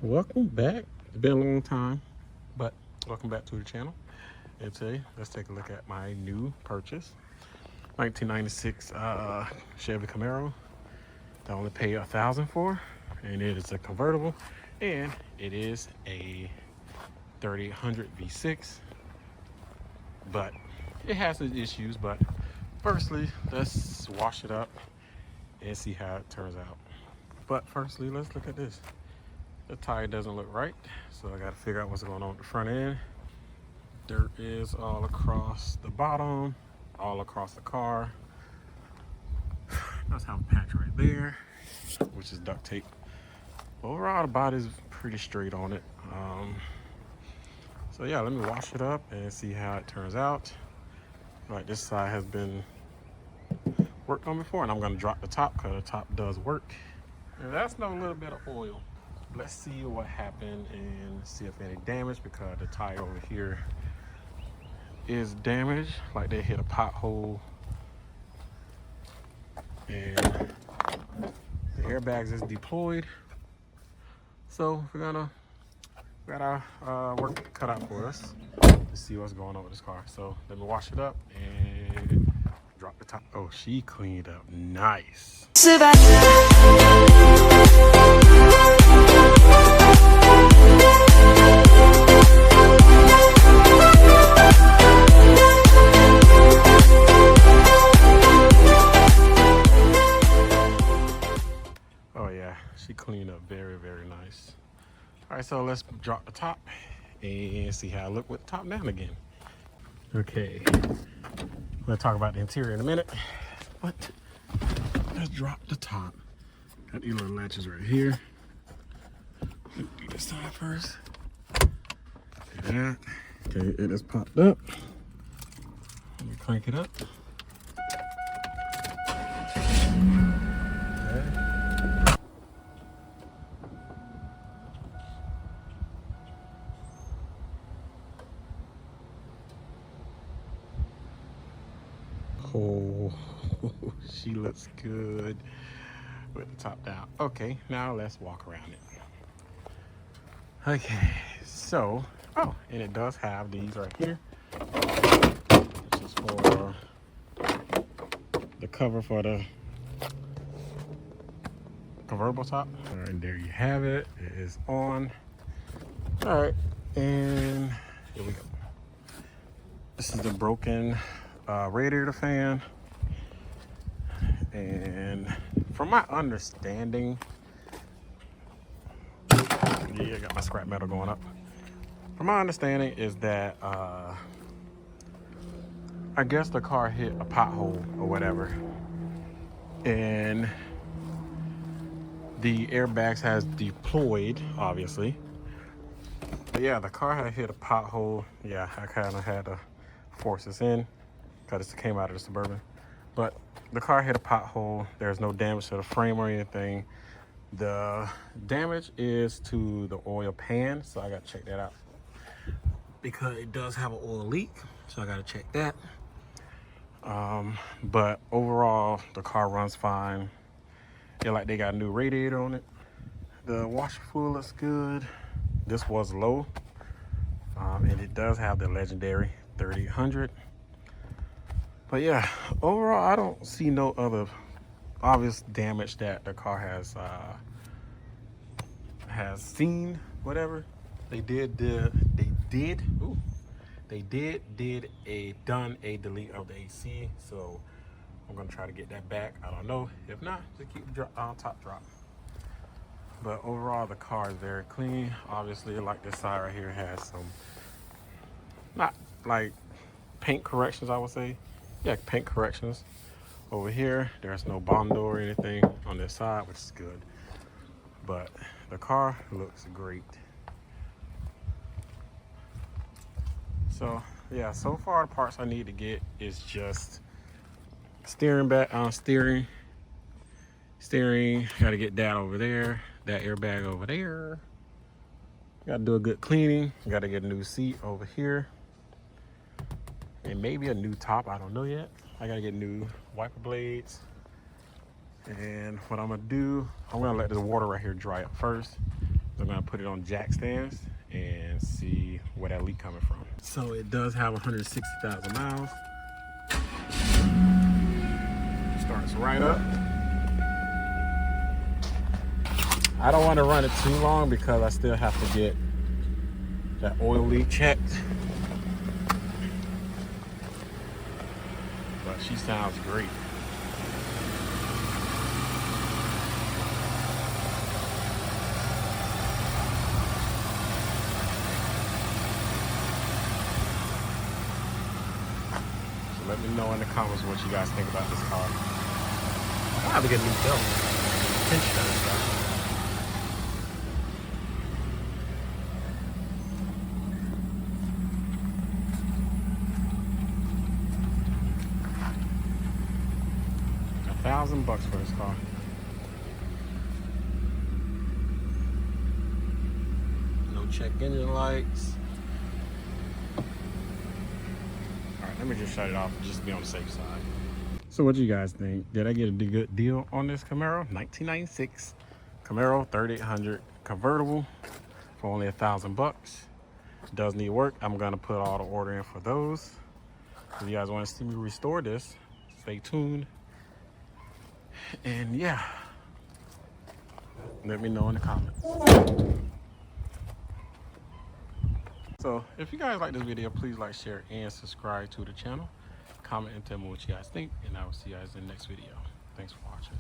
Welcome back. It's been a long time, but welcome back to the channel. And today, let's take a look at my new purchase, 1996 Chevy Camaro. I only paid $1,000 for, and it is a convertible, and it is a 3800 V6. But it has its issues. But firstly, let's wash it up and see how it turns out. But firstly, let's look at this. The tire doesn't look right, so I got to figure out what's going on with the front end. Dirt is all across the bottom, all across the car. Does have a patch right there, which is duct tape. Overall, the body's pretty straight on it. So yeah, let me wash it up and see how it turns out. Like, this side has been worked on before, and I'm going to drop the top because the top does work. And that's no little bit of oil. Let's see what happened and see if any damage, because the tire over here is damaged, like they hit a pothole, and the airbags is deployed. So we got our work cut out for us to see what's going on with this car. So let me wash it up and drop the top. Oh, she cleaned up nice. Oh yeah, she cleaned up very, very nice. All right, so let's drop the top and see how it look with the top down again. Okay, we'll talk about the interior in a minute, but let's drop the top. Got these little latches right here. Let's do this side first. Do that. Okay, it is popped up. Let me crank it up. Oh, she looks good with the top down. Okay, now let's walk around it. Okay, so, oh, and it does have these right here. This is for the cover for the convertible top. All right, and there you have it. It is on. All right, and here we go. This is the broken radiator fan, and from my understanding, yeah, I got my scrap metal going up. From my understanding is that I guess the car hit a pothole or whatever, and the airbags has deployed, obviously. But yeah, the car had hit a pothole. Yeah, I kind of had to force this in because it came out of the Suburban. But the car hit a pothole. There's no damage to the frame or anything. The damage is to the oil pan, so I gotta check that out because it does have an oil leak, so I gotta check that. But overall, the car runs fine. Yeah, like they got a new radiator on it. The washer fluid looks good. This was low, and it does have the legendary 3800. But yeah, overall, I don't see no other obvious damage that the car has seen. Whatever they did done a delete of the AC, so I'm gonna try to get that back. I don't know. If not, just keep the top drop. But overall, the car is very clean. Obviously, like this side right here has some, not like paint corrections, I would say. Yeah, paint corrections. Over here, there's no Bondo or anything on this side, which is good. But the car looks great. So yeah, so far the parts I need to get is just steering. Got to get that over there, that airbag over there. Got to do a good cleaning. Got to get a new seat over here, and maybe a new top. I don't know yet. I got to get new wiper blades. And what I'm gonna do, I'm gonna let this water right here dry up first. I'm gonna put it on jack stands and see where that leak coming from. So it does have 160,000 miles. Starts right up. I don't want to run it too long because I still have to get that oil leak checked. But she sounds great. So let me know in the comments what you guys think about this car. I'll have to get a new belt. Pinch that stuff. $1,000 for this car. No check engine lights. Alright, let me just shut it off just to be on the safe side. So what do you guys think? Did I get a good deal on this Camaro? 1996 Camaro 3800 convertible for only $1,000. Does need work. I'm gonna put all the order in for those. If you guys want to see me restore this, stay tuned. And yeah, let me know in the comments. So if you guys like this video, please like, share, and subscribe to the channel. Comment and tell me what you guys think, and I will see you guys in the next video. Thanks for watching.